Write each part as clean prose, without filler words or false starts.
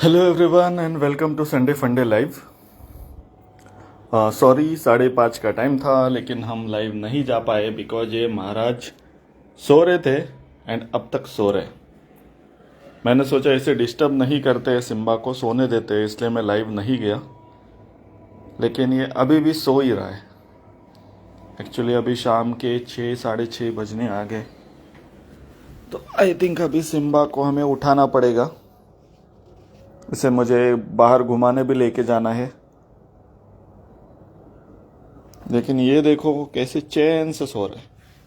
Hello everyone and welcome to Sunday funday live. Sorry 5:30 का time था लेकिन हम लाइव नहीं जा पाए बिकॉज ये महाराज सो रहे थे एंड अब तक सो रहे। मैंने सोचा इसे डिस्टर्ब नहीं करते, सिम्बा को सोने देते, इसलिए मैं लाइव नहीं गया। लेकिन ये अभी भी सो ही रहा है। एक्चुअली अभी शाम के 6 साढ़े 6 बजने आ गए, तो आई थिंक अभी सिम्बा को हमें उठाना पड़ेगा। इसे मुझे बाहर घुमाने भी लेके जाना है। लेकिन ये देखो कैसे चैन से सो रहा है।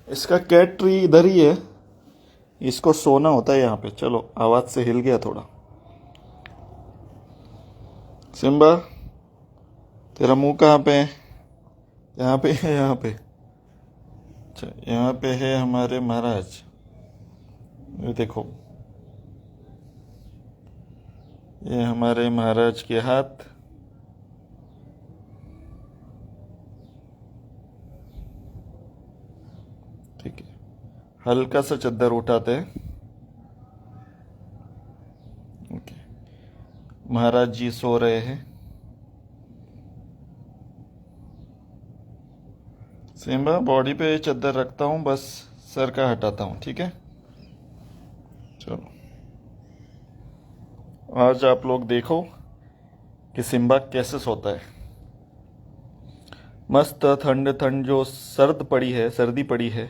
इसका कैट ट्री इधर ही है, इसको सोना होता है यहाँ पे। चलो, आवाज से हिल गया थोड़ा। सिम्बा, तेरा मुंह कहाँ पे है? यहाँ पे है, यहाँ पे। अच्छा, यहाँ पे है हमारे महाराज। ये देखो, ये हमारे महाराज के हाथ। ठीक है, हल्का सा चद्दर उठाते हैं। ओके, महाराज जी सो रहे हैं। सिम्बा, बॉडी पे चद्दर रखता हूँ, बस सर का हटाता हूँ, ठीक है? चलो, आज आप लोग देखो कि सिम्बा कैसे सोता है। मस्त ठंड ठंड जो सर्दी पड़ी है,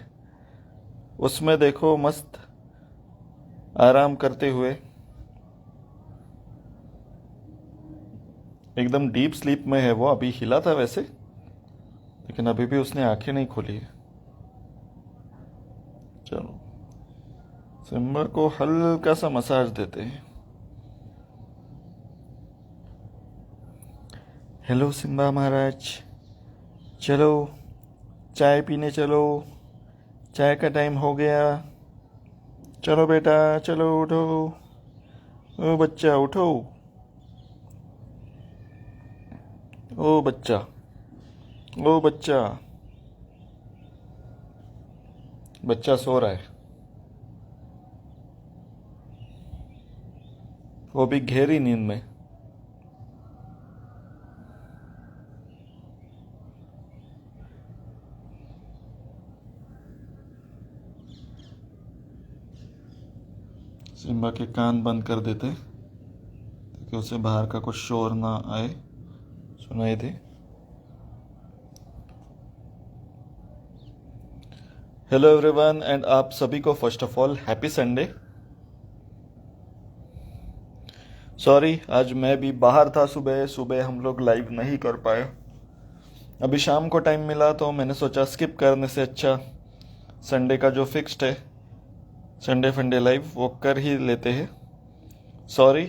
उसमें देखो मस्त आराम करते हुए एकदम डीप स्लीप में है वो। अभी हिला था वैसे, लेकिन अभी भी उसने आंखें नहीं खोली है। चलो, सिम्बा को हल्का सा मसाज देते हैं। हेलो सिम्बा महाराज, चलो चाय पीने चलो, चाय का टाइम हो गया। चलो बेटा, चलो उठो। ओ बच्चा उठो, ओ बच्चा, ओ बच्चा। बच्चा सो रहा है, वो भी गहरी नींद में। सिम्बा के कान बंद कर देते ताकि उसे बाहर का कुछ शोर ना आए, सुनाई दे। हेलो एवरीवन एंड आप सभी को first of all happy Sunday. Sorry, आज मैं भी बाहर था। सुबह सुबह हम लोग लाइव नहीं कर पाए। अभी शाम को टाइम मिला तो मैंने सोचा स्किप करने से अच्छा संडे का जो फिक्स्ड है संडे फंडे लाइव वो कर ही लेते हैं। सॉरी,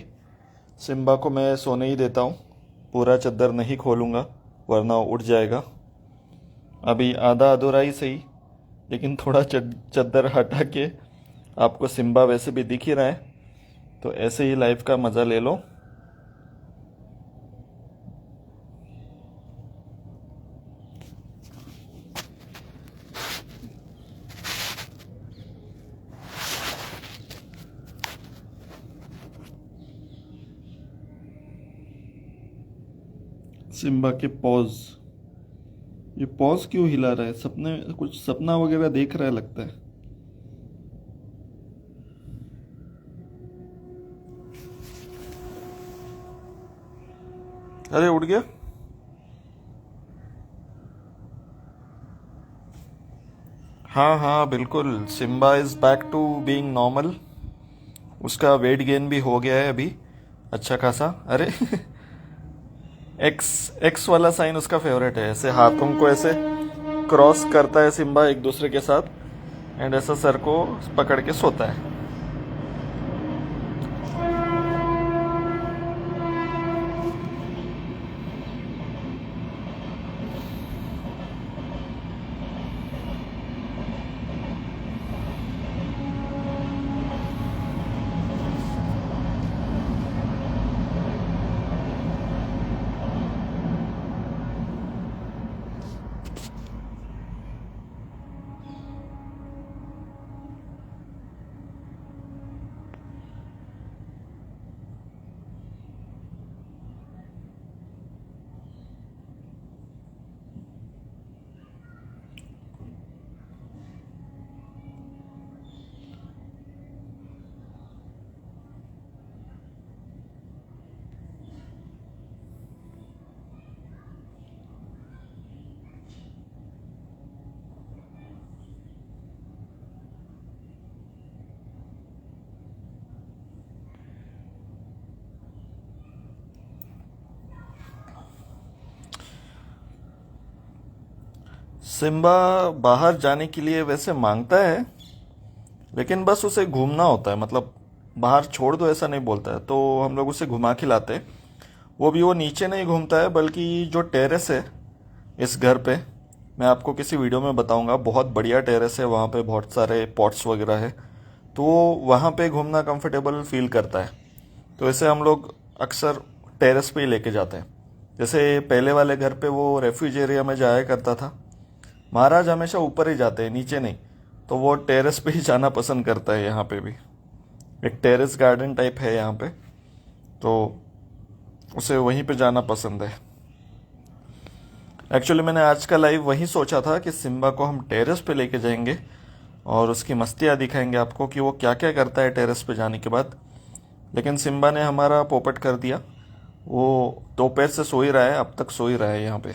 सिम्बा को मैं सोने ही देता हूँ, पूरा चद्दर नहीं खोलूँगा वरना उठ जाएगा। अभी आधा अधूरा ही सही, लेकिन थोड़ा चद्दर हटा के आपको सिम्बा वैसे भी दिख ही रहा है, तो ऐसे ही लाइफ का मज़ा ले लो। सिम्बा के पॉज, ये पॉज क्यों हिला रहा है? सपने, कुछ सपना वगैरह देख रहा है लगता है। अरे उठ गया। हाँ हाँ बिल्कुल, Simba is back to being normal. उसका वेट गेन भी हो गया है अभी अच्छा खासा। अरे एक्स एक्स वाला साइन उसका फेवरेट है। ऐसे हाथों को ऐसे क्रॉस करता है सिम्बा एक दूसरे के साथ, एंड ऐसा सर को पकड़ के सोता है। सिम्बा बाहर जाने के लिए वैसे मांगता है, लेकिन बस उसे घूमना होता है, मतलब बाहर छोड़ दो ऐसा नहीं बोलता है, तो हम लोग उसे घुमा खिलाते हैं। वो नीचे नहीं घूमता है, बल्कि जो टेरेस है इस घर पे, मैं आपको किसी वीडियो में बताऊंगा, बहुत बढ़िया टेरेस है, वहाँ पे बहुत सारे पॉट्स वगैरह है, तो वो वहाँ पे घूमना कंफर्टेबल फील करता है। तो इसे हम लोग अक्सर टेरेस पे ही लेके जाते हैं। जैसे पहले वाले घर पे वो रेफ्यूज एरिया में जाया करता था, महाराज हमेशा ऊपर ही जाते हैं, नीचे नहीं, तो वो टेरेस पे ही जाना पसंद करता है। यहाँ पे भी एक टेरेस गार्डन टाइप है यहाँ पे, तो उसे वहीं पे जाना पसंद है। एक्चुअली मैंने आज का लाइव वहीं सोचा था कि सिम्बा को हम टेरेस पे लेके जाएंगे और उसकी मस्तियाँ दिखाएंगे आपको कि वो क्या क्या करता है टेरेस पे जाने के बाद। लेकिन सिम्बा ने हमारा पोपट कर दिया, वो दोपहर से सो ही रहा है, अब तक सो ही रहा है यहाँ पे।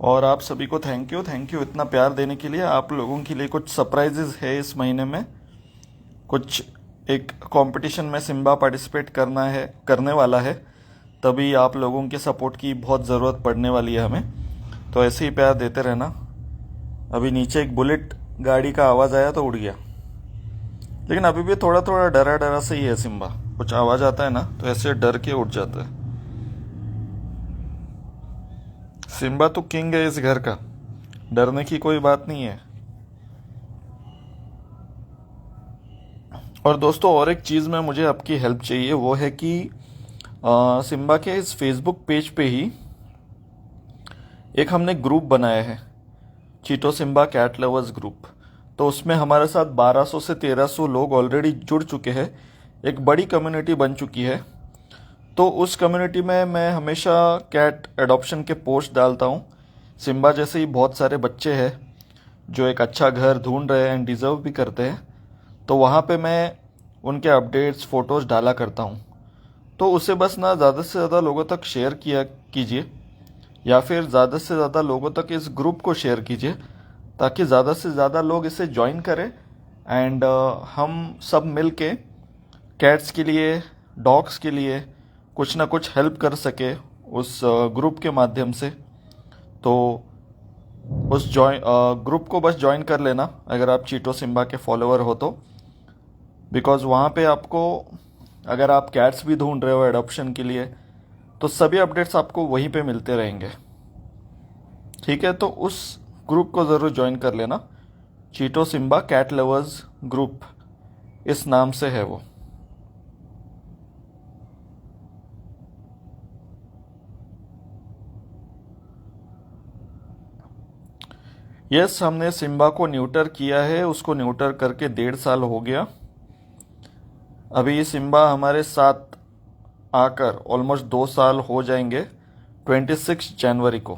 और आप सभी को थैंक यू इतना प्यार देने के लिए। आप लोगों के लिए कुछ सरप्राइजेस है इस महीने में, कुछ एक कंपटीशन में सिम्बा पार्टिसिपेट करने वाला है, तभी आप लोगों के सपोर्ट की बहुत ज़रूरत पड़ने वाली है हमें, तो ऐसे ही प्यार देते रहना। अभी नीचे एक बुलेट गाड़ी का आवाज़ आया तो उड़ गया, लेकिन अभी भी थोड़ा थोड़ा डरा डरा से ही है सिम्बा, कुछ आवाज़ आता है ना तो ऐसे डर के उठ जाता है। सिम्बा तो किंग है इस घर का, डरने की कोई बात नहीं है। और दोस्तों और एक चीज़ में मुझे आपकी हेल्प चाहिए, वो है कि सिम्बा के इस फेसबुक पेज पे ही एक हमने ग्रुप बनाया है, चीटो सिम्बा कैट लवर्स ग्रुप। तो उसमें हमारे साथ 1200 से 1300 लोग ऑलरेडी जुड़ चुके हैं, एक बड़ी कम्युनिटी बन चुकी है। तो उस कम्युनिटी में मैं हमेशा कैट एडॉप्शन के पोस्ट डालता हूँ। सिम्बा जैसे ही बहुत सारे बच्चे हैं जो एक अच्छा घर ढूंढ रहे हैं एंड डिज़र्व भी करते हैं, तो वहाँ पे मैं उनके अपडेट्स फ़ोटोज़ डाला करता हूँ। तो उसे बस ना ज़्यादा से ज़्यादा लोगों तक शेयर किया कीजिए, या फिर ज़्यादा से ज़्यादा लोगों तक इस ग्रुप को शेयर कीजिए, ताकि ज़्यादा से ज़्यादा लोग इसे ज्वाइन करें एंड हम सब मिल के कैट्स के लिए, डॉग्स के लिए कुछ ना कुछ हेल्प कर सके उस ग्रुप के माध्यम से। तो उस ग्रुप को बस ज्वाइन कर लेना अगर आप चीटो सिम्बा के फॉलोअर हो तो, बिकॉज़ वहाँ पे आपको, अगर आप कैट्स भी ढूंढ रहे हो एडॉप्शन के लिए, तो सभी अपडेट्स आपको वहीं पे मिलते रहेंगे। ठीक है, तो उस ग्रुप को ज़रूर ज्वाइन कर लेना, चीटो सिम्बा कैट लवर्स ग्रुप इस नाम से है वो। यस, हमने सिम्बा को न्यूटर किया है, उसको न्यूटर करके 1.5 साल हो गया। अभी सिम्बा हमारे साथ आकर ऑलमोस्ट 2 साल हो जाएंगे। 26 जनवरी को,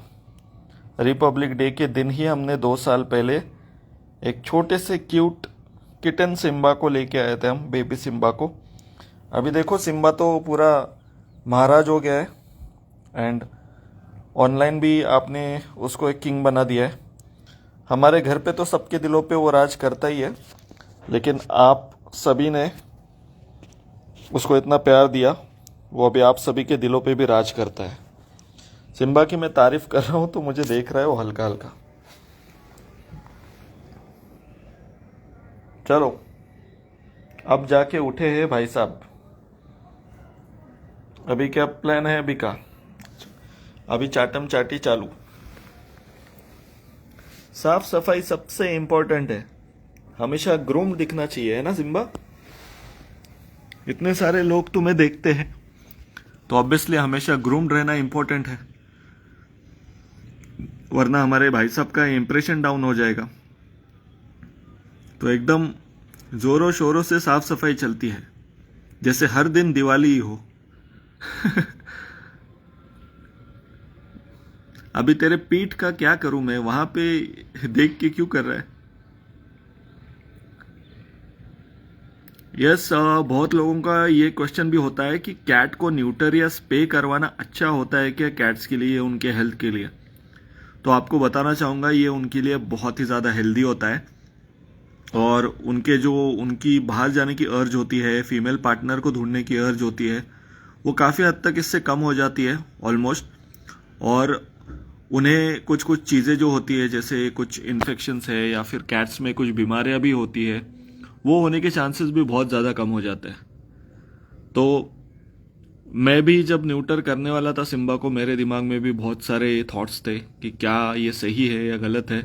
रिपब्लिक डे के दिन ही हमने 2 साल पहले एक छोटे से क्यूट किटन सिम्बा को लेके आए थे हम, बेबी सिम्बा को। अभी देखो सिम्बा तो पूरा महाराज हो गया है, एंड ऑनलाइन भी आपने उसको एक किंग बना दिया है। हमारे घर पे तो सबके दिलों पे वो राज करता ही है, लेकिन आप सभी ने उसको इतना प्यार दिया, वो अभी आप सभी के दिलों पे भी राज करता है। सिम्बा की मैं तारीफ कर रहा हूँ तो मुझे देख रहा है वो हल्का हल्का। चलो अब जाके उठे हैं भाई साहब, अभी क्या प्लान है अभी का? अभी चाटम चाटी चालू। साफ सफाई सबसे इंपॉर्टेंट है, हमेशा ग्रूम दिखना चाहिए, है ना सिम्बा? इतने सारे लोग तुम्हें देखते हैं तो ऑब्वियसली हमेशा ग्रूम्ड रहना इंपॉर्टेंट है, वरना हमारे भाई साहब का इंप्रेशन डाउन हो जाएगा। तो एकदम जोरों शोरों से साफ सफाई चलती है, जैसे हर दिन दिवाली ही हो। अभी तेरे पीठ का क्या करूं मैं, वहां पे देख के क्यों कर रहा है? यस, बहुत लोगों का ये क्वेश्चन भी होता है कि कैट को न्यूटर या स्पे करवाना अच्छा होता है क्या कैट्स के लिए, उनके हेल्थ के लिए? तो आपको बताना चाहूँगा ये उनके लिए बहुत ही ज़्यादा हेल्दी होता है, और उनके जो उनकी बाहर जाने की अर्ज होती है, फीमेल पार्टनर को ढूंढने की अर्ज होती है, वो काफ़ी हद तक इससे कम हो जाती है ऑलमोस्ट। और उन्हें कुछ कुछ चीज़ें जो होती है, जैसे कुछ इन्फेक्शंस है या फिर कैट्स में कुछ बीमारियां भी होती है, वो होने के चांसेस भी बहुत ज़्यादा कम हो जाते हैं। तो मैं भी जब न्यूटर करने वाला था सिम्बा को, मेरे दिमाग में भी बहुत सारे थॉट्स थे कि क्या ये सही है या गलत है।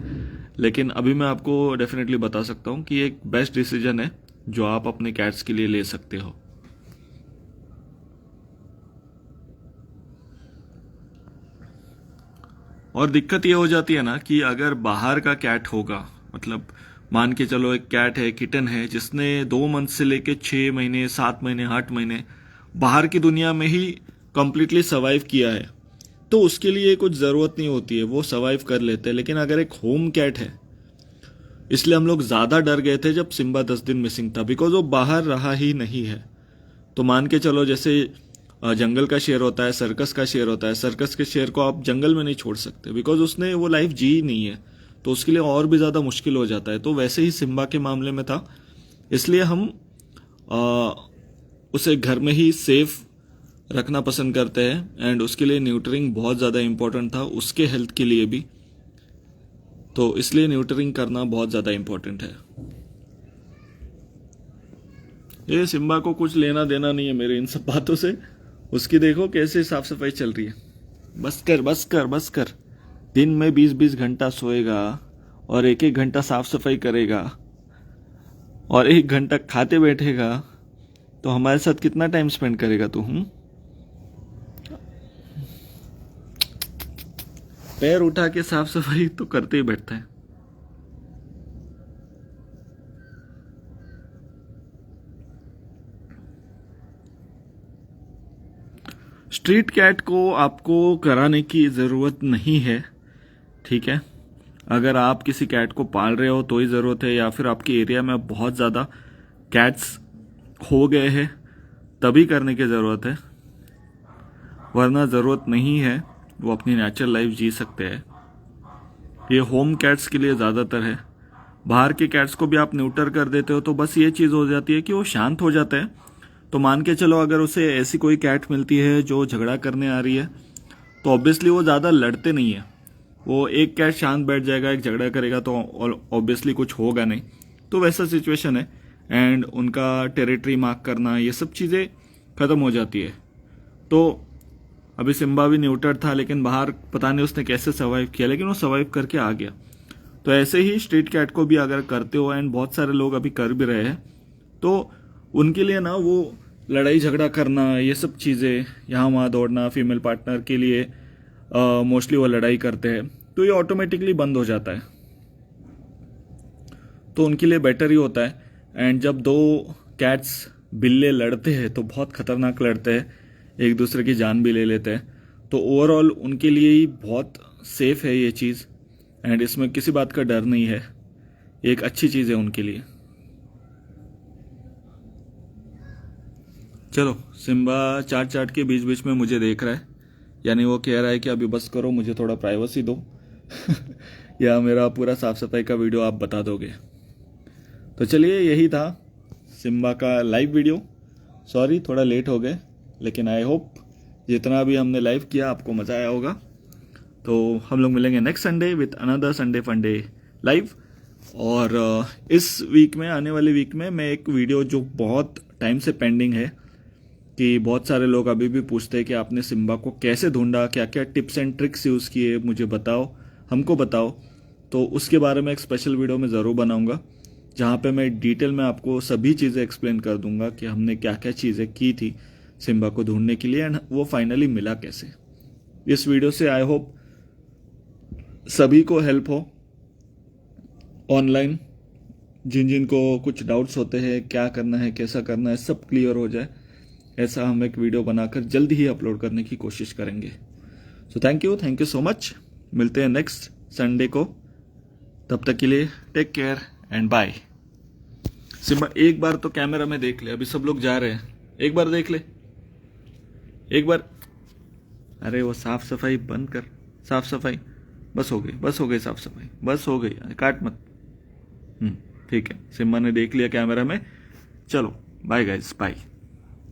लेकिन अभी मैं आपको डेफिनेटली बता सकता हूँ कि ये एक बेस्ट डिसीजन है जो आप अपने कैट्स के लिए ले सकते हो। और दिक्कत ये हो जाती है ना कि अगर बाहर का कैट होगा, मतलब मान के चलो एक कैट है, किटन है, जिसने 2 मंथ से लेके 6 महीने, 7 महीने, 8 महीने बाहर की दुनिया में ही कंप्लीटली सर्वाइव किया है, तो उसके लिए कुछ ज़रूरत नहीं होती है, वो सर्वाइव कर लेते हैं। लेकिन अगर एक होम कैट है, इसलिए हम लोग ज़्यादा डर गए थे जब सिम्बा 10 दिन मिसिंग था, बिकॉज वो बाहर रहा ही नहीं है। तो मान के चलो जैसे जंगल का शेर होता है, सर्कस का शेर होता है, सर्कस के शेर को आप जंगल में नहीं छोड़ सकते बिकॉज उसने वो लाइफ जी ही नहीं है, तो उसके लिए और भी ज़्यादा मुश्किल हो जाता है। तो वैसे ही सिम्बा के मामले में था, इसलिए हम आ, उसे घर में ही सेफ रखना पसंद करते हैं। एंड उसके लिए न्यूटरिंग बहुत ज़्यादा इम्पोर्टेंट था, उसके हेल्थ के लिए भी, तो इसलिए न्यूटरिंग करना बहुत ज़्यादा इम्पोर्टेंट है। ये सिम्बा को कुछ लेना देना नहीं है मेरे इन सब बातों से। उसकी देखो कैसे साफ सफाई चल रही है। बस कर बस कर बस कर। दिन में 20-20 घंटा सोएगा और 1-1 घंटा साफ सफाई करेगा और 1 घंटा खाते बैठेगा, तो हमारे साथ कितना टाइम स्पेंड करेगा तू? पैर उठा के साफ सफाई तो करते ही बैठता है। स्ट्रीट कैट को आपको कराने की ज़रूरत नहीं है, ठीक है। अगर आप किसी कैट को पाल रहे हो तो ही ज़रूरत है, या फिर आपके एरिया में बहुत ज़्यादा कैट्स हो गए हैं तभी करने की ज़रूरत है, वरना ज़रूरत नहीं है। वो अपनी नेचुरल लाइफ जी सकते हैं। ये होम कैट्स के लिए ज़्यादातर है। बाहर के कैट्स को भी आप न्यूटर कर देते हो तो बस ये चीज़ हो जाती है कि वो शांत हो जाते हैं। तो मान के चलो अगर उसे ऐसी कोई कैट मिलती है जो झगड़ा करने आ रही है, तो ऑब्वियसली वो ज़्यादा लड़ते नहीं है। वो एक कैट शांत बैठ जाएगा, एक झगड़ा करेगा तो ऑब्वियसली कुछ होगा नहीं। तो वैसा सिचुएशन है। एंड उनका टेरिटरी मार्क करना, ये सब चीज़ें ख़त्म हो जाती है। तो अभी सिम्बा भी न्यूटर था, लेकिन बाहर पता नहीं उसने कैसे सर्वाइव किया, लेकिन वो सर्वाइव करके आ गया। तो ऐसे ही स्ट्रीट कैट को भी अगर करते हो, एंड बहुत सारे लोग अभी कर भी रहे हैं, तो उनके लिए ना वो लड़ाई झगड़ा करना, ये सब चीज़ें, यहाँ वहाँ दौड़ना, फीमेल पार्टनर के लिए मोस्टली वो लड़ाई करते हैं, तो ये ऑटोमेटिकली बंद हो जाता है। तो उनके लिए बेटर ही होता है। एंड जब 2 कैट्स बिल्ले लड़ते हैं तो बहुत खतरनाक लड़ते हैं, एक दूसरे की जान भी ले लेते हैं। तो ओवरऑल उनके लिए ही बहुत सेफ है ये चीज़, एंड इसमें किसी बात का डर नहीं है। एक अच्छी चीज़ है उनके लिए। चलो, सिम्बा चाट चाट के बीच बीच में मुझे देख रहा है, यानी वो कह रहा है कि अभी बस करो, मुझे थोड़ा प्राइवेसी दो या मेरा पूरा साफ सफाई का वीडियो आप बता दोगे। तो चलिए, यही था सिम्बा का लाइव वीडियो। सॉरी थोड़ा लेट हो गए, लेकिन आई होप जितना भी हमने लाइव किया आपको मज़ा आया होगा। तो हम लोग मिलेंगे next Sunday with another Sunday funday live. और इस वीक में, आने वाले वीक में, मैं एक वीडियो जो बहुत टाइम से पेंडिंग है, कि बहुत सारे लोग अभी भी पूछते हैं कि आपने सिम्बा को कैसे ढूंढा, क्या क्या टिप्स एंड ट्रिक्स यूज़ किए, मुझे बताओ, हमको बताओ। तो उसके बारे में एक स्पेशल वीडियो मैं ज़रूर बनाऊंगा, जहाँ पे मैं डिटेल में आपको सभी चीज़ें एक्सप्लेन कर दूंगा कि हमने क्या क्या चीज़ें की थी सिम्बा को ढूंढने के लिए, एंड वो फाइनली मिला कैसे। इस वीडियो से आई होप सभी को हेल्प हो। ऑनलाइन जिन जिन को कुछ डाउट्स होते हैं, क्या करना है, कैसा करना है, सब क्लियर हो जाए, ऐसा हम एक वीडियो बनाकर जल्दी ही अपलोड करने की कोशिश करेंगे। So thank you so much. मिलते हैं नेक्स्ट संडे को, तब तक के लिए take care and bye. Simba एक बार तो कैमरा में देख ले, अभी सब लोग जा रहे हैं, एक बार देख ले, एक बार। अरे वो साफ सफाई बंद कर, साफ सफाई बस हो गई साफ सफाई बस हो गई, काट मत। ठीक है, सिम्मा ने देख लिया कैमरा में। चलो बाय गाइस, बाय।